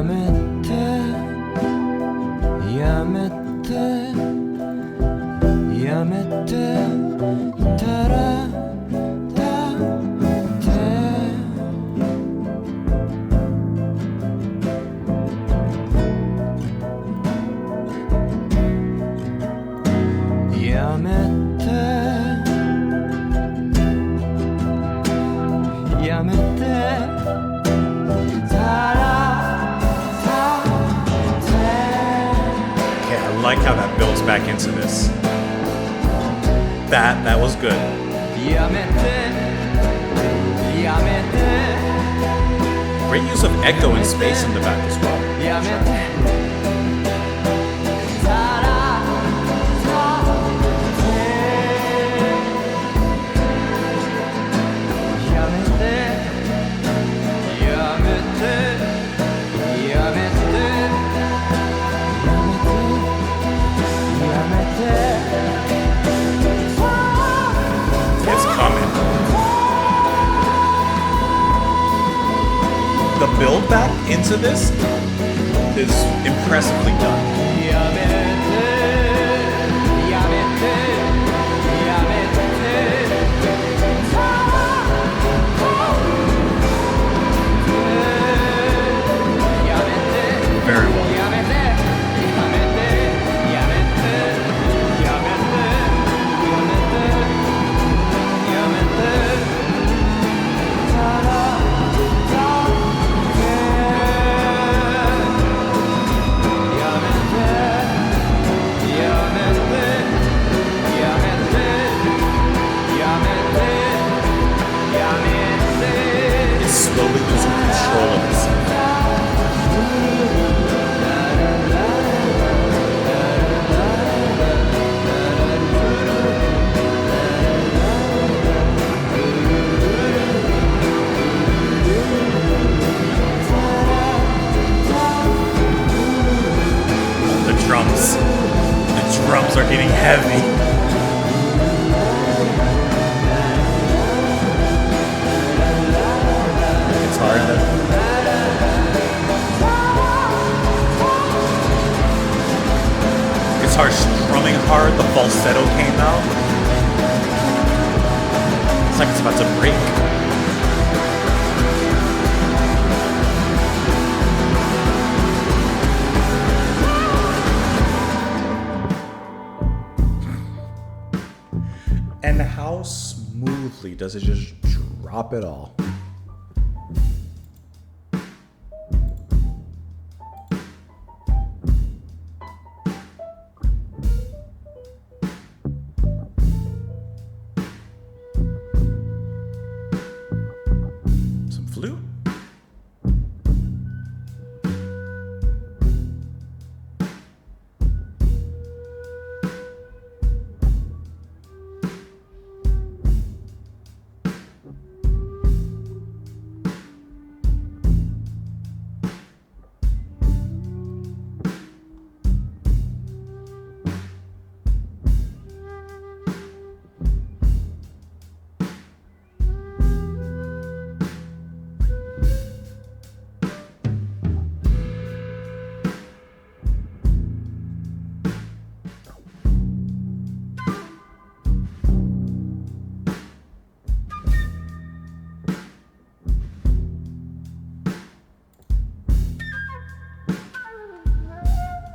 やめてやめてやめてたらだってやめてやめてたらOkay, I like how that builds back into this. That was good. やめてやめて Great use of echo and space in the back as well. やめてたらだってやめてやめてやめてやめてやめて It's coming. The build back into this is impressively done. やめてやめてやめて Very well. やめてやめてやめてやめてやめてやめてたらだってやめてやめてやめてやめてやめて It's slowly losing control of itself. The drums are getting heavy. It's hard to... Guitar strumming hard, the falsetto came out. It's like it's about to break. And how smoothly does it just drop it all? Some flute.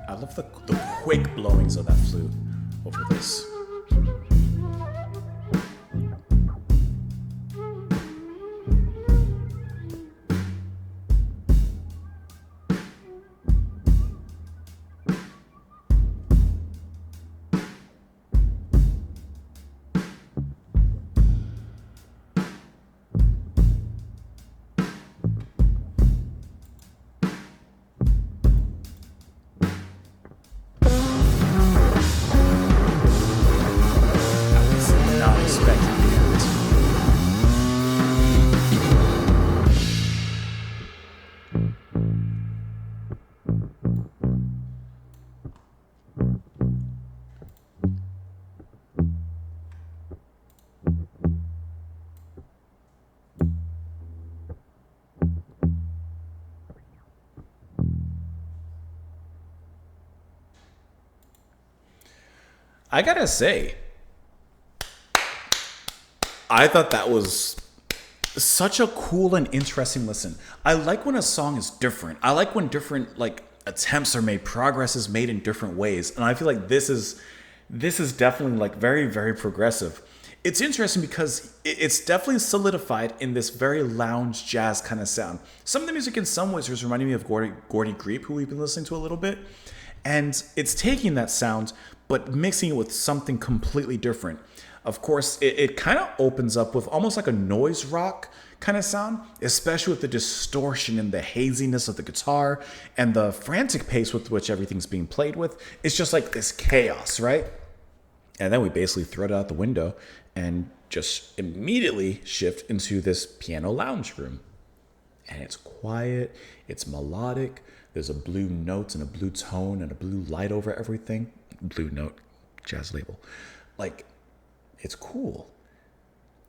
I love the quick blowings of that flute over this. I gotta say, I thought that was such a cool and interesting listen. I like when a song is different. I like when different like attempts are made, progress is made in different ways. And I feel like this is definitely like very, very progressive. It's interesting because it's definitely solidified in this very lounge jazz kind of sound. Some of the music in some ways is reminding me of Gordy Greep, who we've been listening to a little bit. And it's taking that sound, but mixing it with something completely different. Of course, it kind of opens up with almost like a noise rock kind of sound, especially with the distortion and the haziness of the guitar and the frantic pace with which everything's being played with. It's just like this chaos, right? And then we basically throw it out the window and just immediately shift into this piano lounge room. And it's quiet, it's melodic, there's a blue note and a blue tone and a blue light over everything. Blue note, jazz label. Like, it's cool.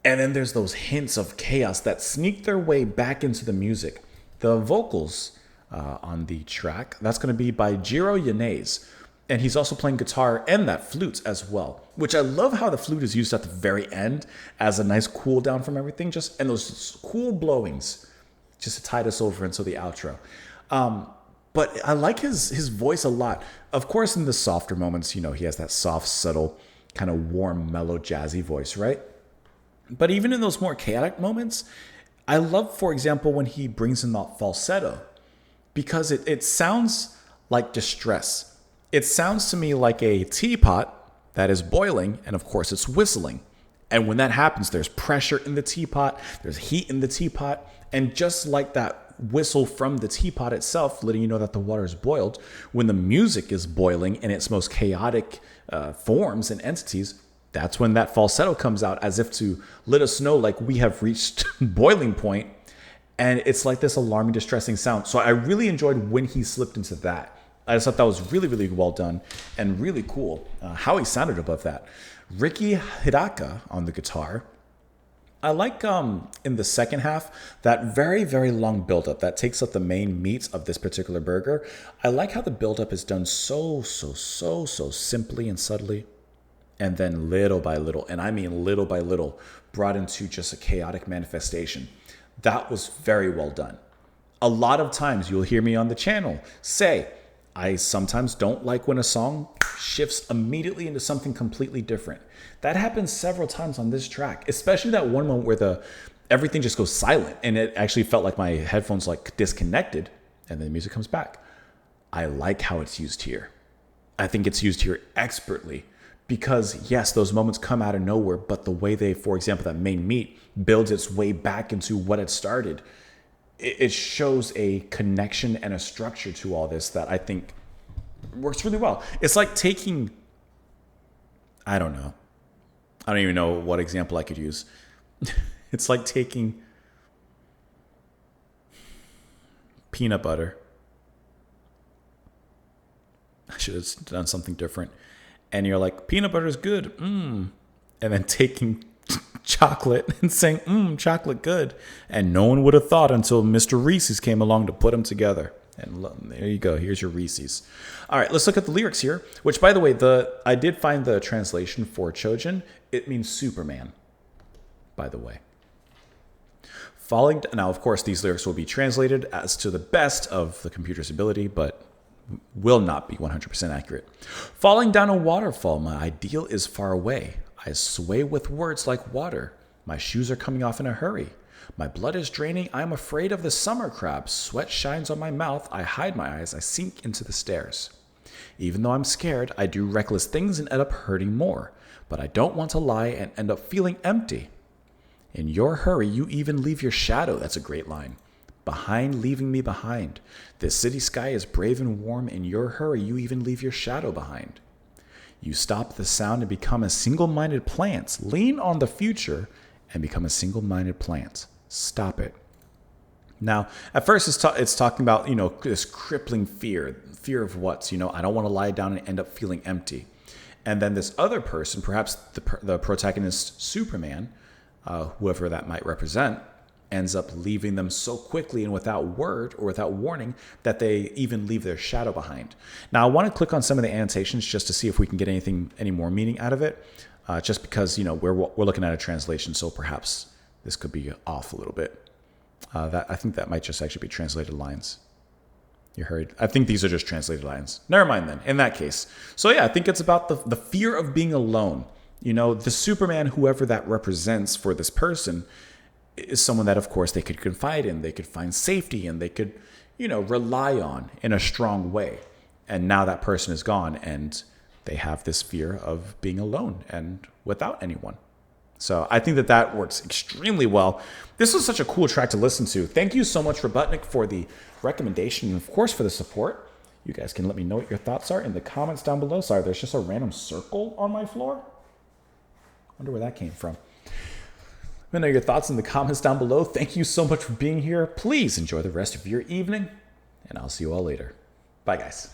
And then there's those hints of chaos that sneak their way back into the music. The vocals on the track, that's going to be by Jiro Yanez. And he's also playing guitar and that flute as well, which I love how the flute is used at the very end as a nice cool down from everything. And those cool blowings just to tide us over into the outro. But I like his voice a lot. Of course, in the softer moments, he has that soft, subtle, kind of warm, mellow, jazzy voice, right? But even in those more chaotic moments, I love, for example, when he brings in that falsetto, because it sounds like distress. It sounds to me like a teapot that is boiling, and of course it's whistling. And when that happens, there's pressure in the teapot, there's heat in the teapot, and just like that whistle from the teapot itself, letting you know that the water is boiled, when the music is boiling in its most chaotic forms and entities, that's when that falsetto comes out as if to let us know like we have reached boiling point. And it's like this alarming, distressing sound. So I really enjoyed when he slipped into that. I just thought that was really, really well done and really cool how he sounded above that. Ricky Hidaka on the guitar. I like in the second half, that very, very long buildup that takes up the main meat of this particular burger. I like how the buildup is done so simply and subtly. And then little by little, and I mean little by little, brought into just a chaotic manifestation. That was very well done. A lot of times you'll hear me on the channel say, I sometimes don't like when a song shifts immediately into something completely different. That happens several times on this track, especially that one moment where everything just goes silent and it actually felt like my headphones like disconnected and then the music comes back. I like how it's used here. I think it's used here expertly because yes, those moments come out of nowhere, but the way they, for example, that main meat builds its way back into what it started, it shows a connection and a structure to all this that I think works really well. It's like taking, I don't even know what example I could use. It's like taking peanut butter. I should have done something different. And you're like, peanut butter is good. And then taking chocolate and saying, chocolate good. And no one would have thought until Mr. Reese's came along to put them together. And there you go. Here's your Reese's. All right, let's look at the lyrics here, which, by the way, I did find the translation for Choujin. It means Superman, by the way. Now, of course, these lyrics will be translated as to the best of the computer's ability, but will not be 100% accurate. Falling down a waterfall, my ideal is far away. I sway with words like water. My shoes are coming off in a hurry. My blood is draining. I am afraid of the summer crab. Sweat shines on my mouth. I hide my eyes. I sink into the stairs. Even though I'm scared, I do reckless things and end up hurting more. But I don't want to lie and end up feeling empty. In your hurry, you even leave your shadow. That's a great line. Behind, leaving me behind. This city sky is brave and warm. In your hurry, you even leave your shadow behind. You stop the sound and become a single-minded plant. Lean on the future and become a single-minded plant. Stop it. Now, at first it's talking about, this crippling fear of what? I don't want to lie down and end up feeling empty. And then this other person, perhaps the protagonist Superman, whoever that might represent, ends up leaving them so quickly and without word or without warning that they even leave their shadow behind. Now, I want to click on some of the annotations just to see if we can get any more meaning out of it, just because, we're looking at a translation, so perhaps this could be off a little bit. I think that might just actually be translated lines. You heard? I think these are just translated lines. Never mind then, in that case. So yeah, I think it's about the fear of being alone. The Superman, whoever that represents for this person, is someone that, of course, they could confide in, they could find safety, and they could, rely on in a strong way. And now that person is gone, and they have this fear of being alone and without anyone. So I think that works extremely well. This was such a cool track to listen to. Thank you so much, Robotnik, for the recommendation and, of course, for the support. You guys can let me know what your thoughts are in the comments down below. Sorry, there's just a random circle on my floor. Wonder where that came from. Let me know your thoughts in the comments down below. Thank you so much for being here. Please enjoy the rest of your evening, and I'll see you all later. Bye, guys.